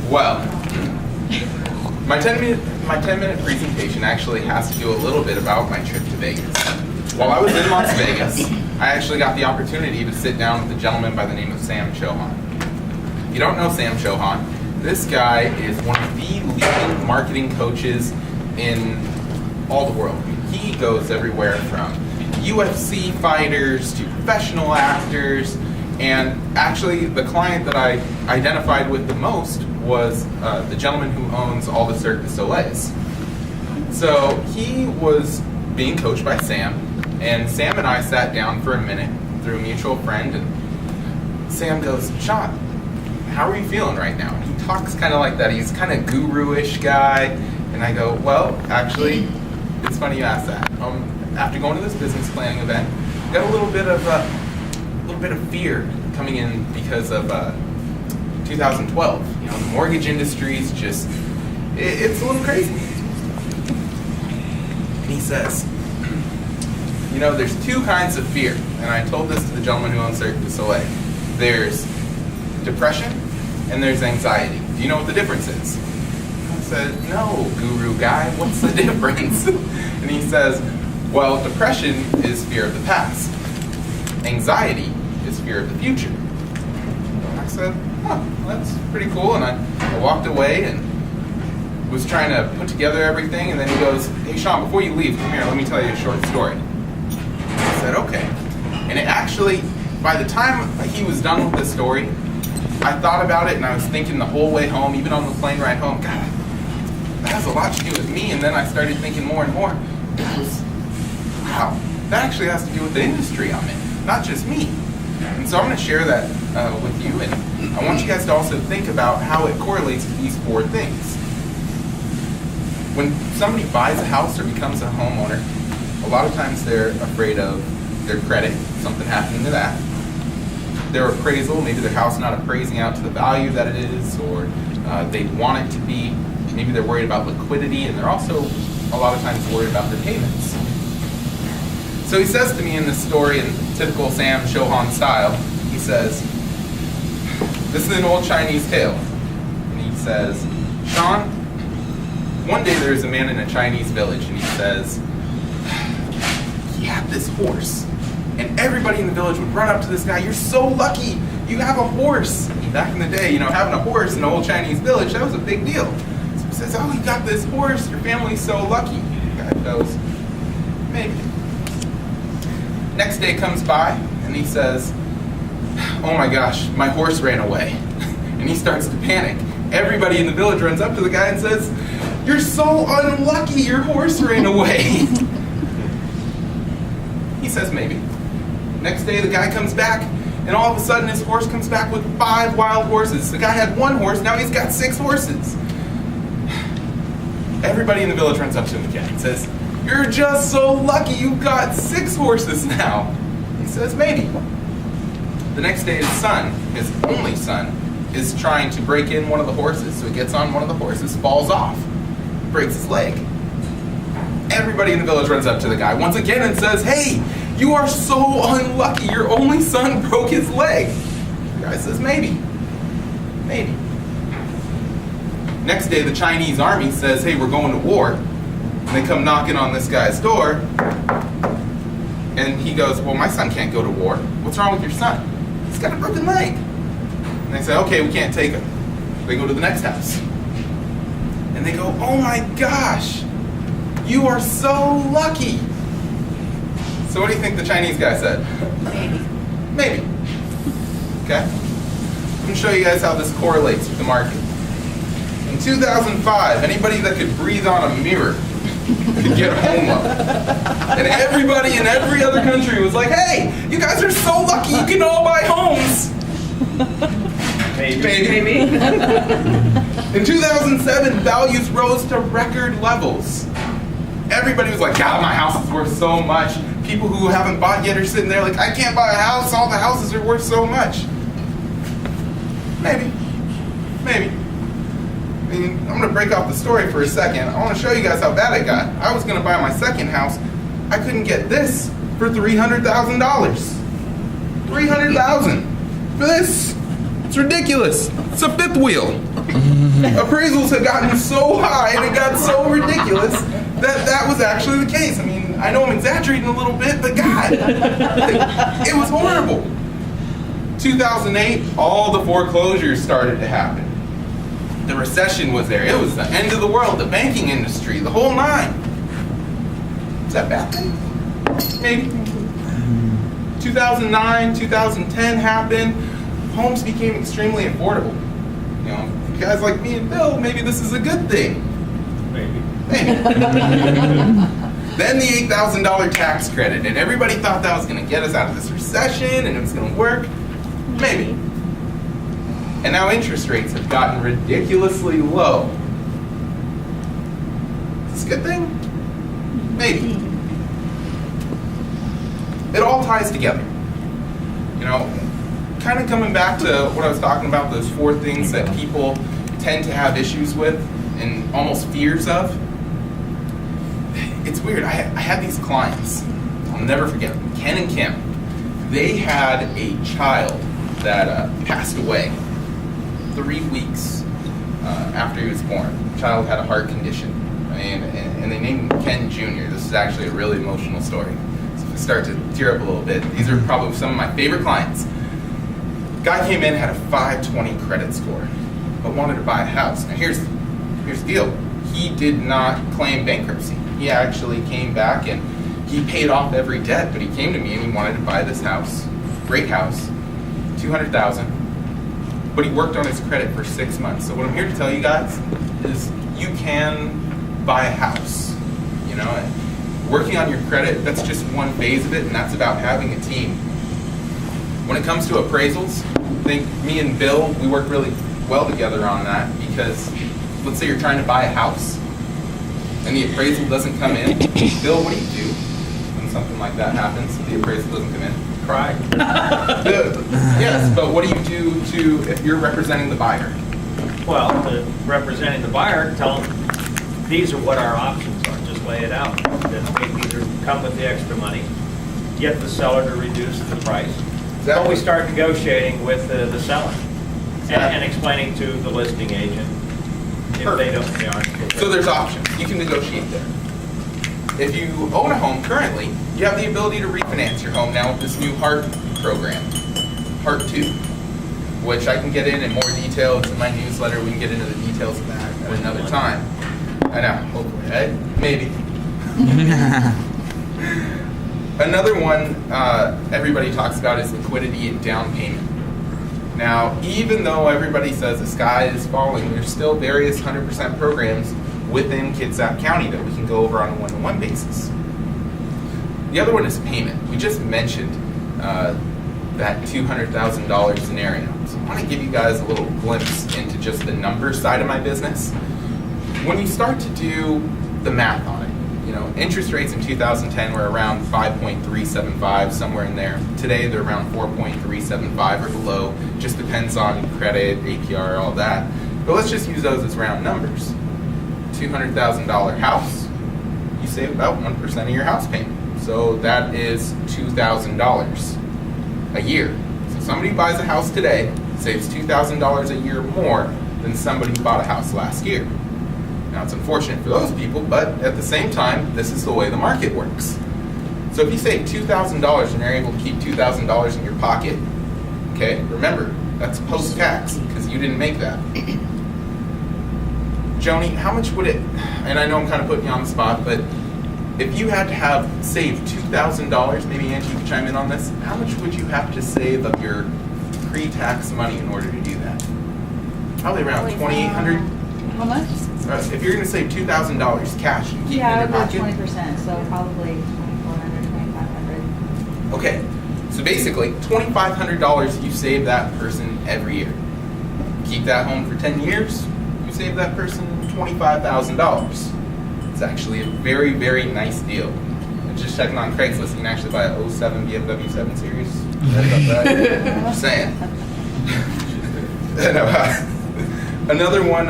Well, my 10-minute presentation actually has to do a little bit about my trip to Vegas. While I was in Las Vegas, I actually got the opportunity to sit down with a gentleman by the name of Sam Chohan. If you don't know Sam Chohan, this guy is one of the leading marketing coaches in all the world. He goes everywhere from UFC fighters to professional actors, and actually the client that I identified with the most was the gentleman who owns all the Cirque du Soleils. So he was being coached by Sam, and Sam and I sat down for a minute through a mutual friend, and Sam goes, "Shaun, how are you feeling right now?" And he talks kind of like that. He's kind of guru-ish guy, and I go, "Well, actually, it's funny you ask that. After going to this business planning event, got a little bit of fear coming in because of 2012. You know, the mortgage industry is just, it's a little crazy." And he says, "You know, there's two kinds of fear." And I told this to the gentleman who owns Cirque du Soleil. There's depression and there's anxiety. Do you know what the difference is? I said, "No, guru guy, what's the difference?" And he says, "Well, depression is fear of the past. Anxiety is fear of the future." And I said, "Oh, that's pretty cool." And I walked away and was trying to put together everything, and then he goes, "Hey Shaun, before you leave, come here, let me tell you a short story." I said, "Okay." And it actually, by the time he was done with the story, I thought about it, and I was thinking the whole way home, even on the plane ride home, God, that has a lot to do with me. And then I started thinking more and more, wow, that actually has to do with the industry I'm in, not just me. And so I'm going to share that with you, and I want you guys to also think about how it correlates to these four things. When somebody buys a house or becomes a homeowner, a lot of times they're afraid of their credit, something happening to that. Their appraisal, maybe their house not appraising out to the value that it is, or they want it to be. Maybe they're worried about liquidity, and they're also a lot of times worried about their payments. So he says to me in this story, in typical Sam Chohan style, he says, this is an old Chinese tale, and he says, "Shaun, one day there was a man in a Chinese village, and he says, he had this horse, and everybody in the village would run up to this guy, 'You're so lucky, you have a horse.'" Back in the day, you know, having a horse in an old Chinese village, that was a big deal. So he says, "Oh, you got this horse, your family's so lucky." The guy goes, "Maybe." Next day comes by, and he says, "Oh my gosh, my horse ran away." And he starts to panic. Everybody in the village runs up to the guy and says, "You're so unlucky, your horse ran away." He says, "Maybe." Next day the guy comes back, and all of a sudden his horse comes back with 5 wild horses. The guy had 1 horse, now he's got 6 horses. Everybody in the village runs up to him again and says, "You're just so lucky, you've got 6 horses now." He says, "Maybe." The next day his son, his only son, is trying to break in one of the horses. So he gets on one of the horses, falls off, breaks his leg. Everybody in the village runs up to the guy once again and says, "Hey, you are so unlucky, your only son broke his leg." The guy says, "Maybe, maybe." Next day the Chinese army says, "Hey, we're going to war." And they come knocking on this guy's door, and he goes, "Well, my son can't go to war. What's wrong with your son?" "He's got a broken leg." And they say, "Okay, we can't take him." They go to the next house, and they go, "Oh my gosh, you are so lucky." So what do you think the Chinese guy said? Maybe. Maybe. Okay? I'm going to show you guys how this correlates with the market. In 2005, anybody that could breathe on a mirror could get a home loan. And everybody in every other country was like, "Hey, you guys are so lucky, you can all buy homes." Maybe. In 2007, values rose to record levels. Everybody was like, "God, my house is worth so much." People who haven't bought yet are sitting there like, "I can't buy a house, all the houses are worth so much." Maybe. I mean, I'm going to break off the story for a second. I want to show you guys how bad it got. I was going to buy my second house. I couldn't get this for $300,000. $300,000 for this. It's ridiculous. It's a fifth wheel. Appraisals had gotten so high and it got so ridiculous that that was actually the case. I mean, I know I'm exaggerating a little bit, but God, it was horrible. 2008, all the foreclosures started to happen. The recession was there. It was the end of the world, the banking industry, the whole nine. Is that bad thing? Maybe. 2009, 2010 happened. Homes became extremely affordable. You know, guys like me and Bill, maybe this is a good thing. Maybe. Then the $8,000 tax credit, and everybody thought that was going to get us out of this recession, and it was going to work. Maybe. And now interest rates have gotten ridiculously low. Is this a good thing? Maybe. It all ties together. You know, kind of coming back to what I was talking about, those four things that people tend to have issues with and almost fears of. It's weird. I had these clients, I'll never forget them, Ken and Kim. They had a child that passed away 3 weeks after he was born. The child had a heart condition, and they named him Ken Jr. This is actually a really emotional story. So if I start to tear up a little bit, these are probably some of my favorite clients. Guy came in, had a 520 credit score, but wanted to buy a house. Now here's the deal. He did not claim bankruptcy. He actually came back and he paid off every debt, but he came to me and he wanted to buy this house. Great house, $200,000, but he worked on his credit for 6 months. So what I'm here to tell you guys is you can buy a house. You know, working on your credit, that's just one phase of it, and that's about having a team. When it comes to appraisals, I think me and Bill, we work really well together on that, because let's say you're trying to buy a house and the appraisal doesn't come in. Bill, what do you do when something like that happens? The appraisal doesn't come in? Cry. Yes, but what do you do if you're representing the buyer? Well, representing the buyer, tell them these are what our options are. Just lay it out. That we either come with the extra money, get the seller to reduce the price, or we start negotiating with the seller and explaining to the listing agent if they aren't. So there's options. You can negotiate there. If you own a home currently, you have the ability to refinance your home now with this new HART program, HART 2, which I can get in more detail. It's in my newsletter. We can get into the details of that at another time. I know, hopefully, right? Maybe. Another one everybody talks about is liquidity and down payment. Now, even though everybody says the sky is falling, there's still various 100% programs within Kitsap County that we can go over on a one-to-one basis. The other one is payment. We just mentioned that $200,000 scenario. So I want to give you guys a little glimpse into just the numbers side of my business. When you start to do the math on it, you know, interest rates in 2010 were around 5.375, somewhere in there. Today they're around 4.375 or below. Just depends on credit, APR, all that. But let's just use those as round numbers. $200,000 house, you save about 1% of your house payment. So that is $2,000 a year. So somebody buys a house today, saves $2,000 a year more than somebody who bought a house last year. Now it's unfortunate for those people, but at the same time, this is the way the market works. So if you save $2,000 and you're able to keep $2,000 in your pocket, okay, remember, that's post-tax because you didn't make that. Joni, how much would it, and I know I'm kind of putting you on the spot, but if you had to have saved $2,000, maybe Angie could chime in on this, how much would you have to save of your pre-tax money in order to do that? Probably around $2,800. How much? If you're going to save $2,000 cash and keep it in your pocket. 20%, so probably $2,400, $2,500. Okay, so basically $2,500 you save that person every year. Keep that home for 10 years, you save that person $25,000. It's actually a very, very nice deal. I'm just checking on Craigslist, you can actually buy a 07 BMW 7 Series. I'm just saying. Another one,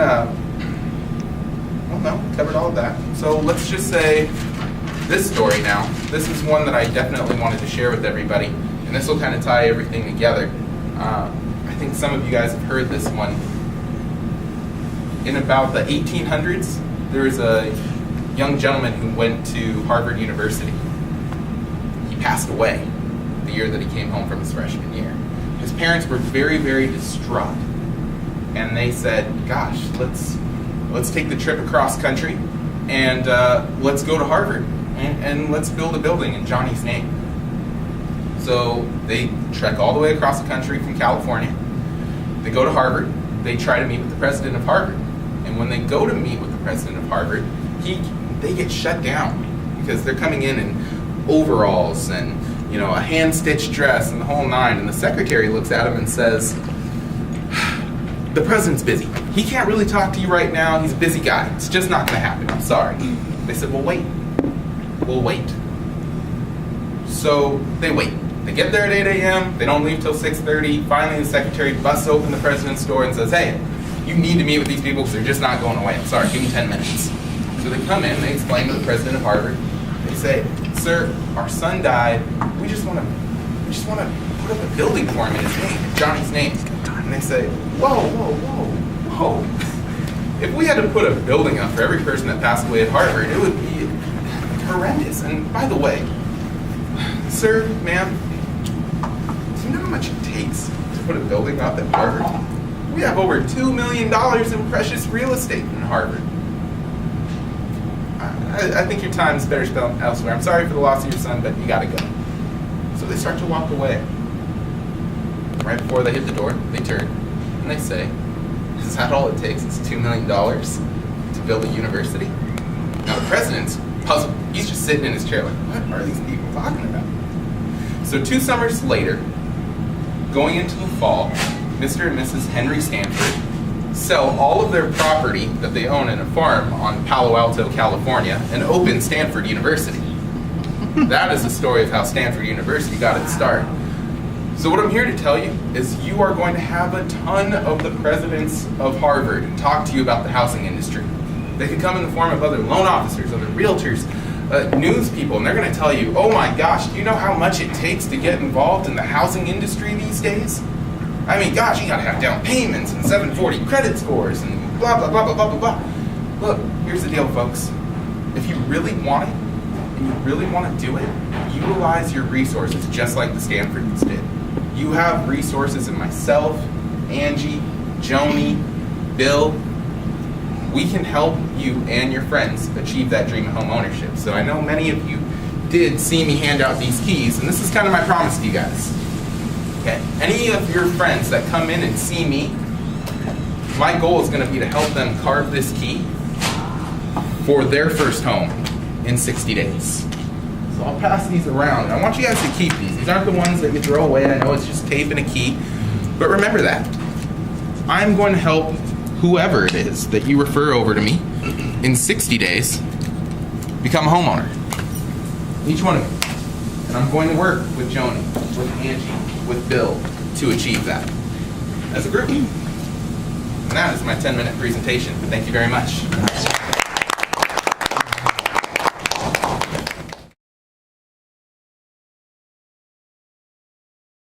well, no, covered all of that. So let's just say this story now. This is one that I definitely wanted to share with everybody, and this will kind of tie everything together. I think some of you guys have heard this one. in about the 1800s, there was a young gentleman who went to Harvard University. He passed away the year that he came home from his freshman year. His parents were very, very distraught. And they said, gosh, let's take the trip across country and let's go to Harvard and let's build a building in Johnny's name. So they trek all the way across the country from California. They go to Harvard. They try to meet with the president of Harvard. And when they go to meet with the president of Harvard, they get shut down because they're coming in overalls and a hand-stitched dress and the whole nine. And the secretary looks at him and says, the president's busy. He can't really talk to you right now. He's a busy guy. It's just not going to happen. I'm sorry. They said, well, wait. We'll wait. So they wait. They get there at 8 a.m. They don't leave till 6:30. Finally, the secretary busts open the president's door and says, hey, you need to meet with these people because they're just not going away. I'm sorry. Give me 10 minutes. So they come in. They explain to the president of Harvard. They say, sir, our son died. We just want to put up a building for him in his name, Johnny's name. And they say, whoa. If we had to put a building up for every person that passed away at Harvard, it would be horrendous. And by the way, sir, ma'am, do you know how much it takes to put a building up at Harvard? We have over $2 million in precious real estate in Harvard. I think your time's better spent elsewhere. I'm sorry for the loss of your son, but you gotta go. So they start to walk away. Right before they hit the door, they turn and they say, is that all it takes? It's $2 million to build a university? Now the president's puzzled. He's just sitting in his chair like, what are these people talking about? So 2 summers later, going into the fall, Mr. and Mrs. Henry Stanford sell all of their property that they own in a farm on Palo Alto, California, and open Stanford University. That is the story of how Stanford University got its start. So what I'm here to tell you is you are going to have a ton of the presidents of Harvard talk to you about the housing industry. They could come in the form of other loan officers, other realtors, news people, and they're going to tell you, oh my gosh, do you know how much it takes to get involved in the housing industry these days? I mean, gosh, you got to have down payments and 740 credit scores and blah, blah, blah, blah, blah, blah, blah. Look, here's the deal, folks. If you really want it, and you really want to do it, utilize your resources just like the Stanfords did. You have resources in myself, Angie, Joni, Bill. We can help you and your friends achieve that dream of home ownership. So I know many of you did see me hand out these keys, and this is kind of my promise to you guys. Okay? Any of your friends that come in and see me, my goal is going to be to help them carve this key for their first home in 60 days. So I'll pass these around, and I want you guys to keep these. These aren't the ones that you throw away. I know it's just tape and a key, but remember that. I'm going to help whoever it is that you refer over to me in 60 days become a homeowner. Each one of you. And I'm going to work with Joni, with Angie, with Bill to achieve that as a group. And that is my 10-minute presentation. Thank you very much.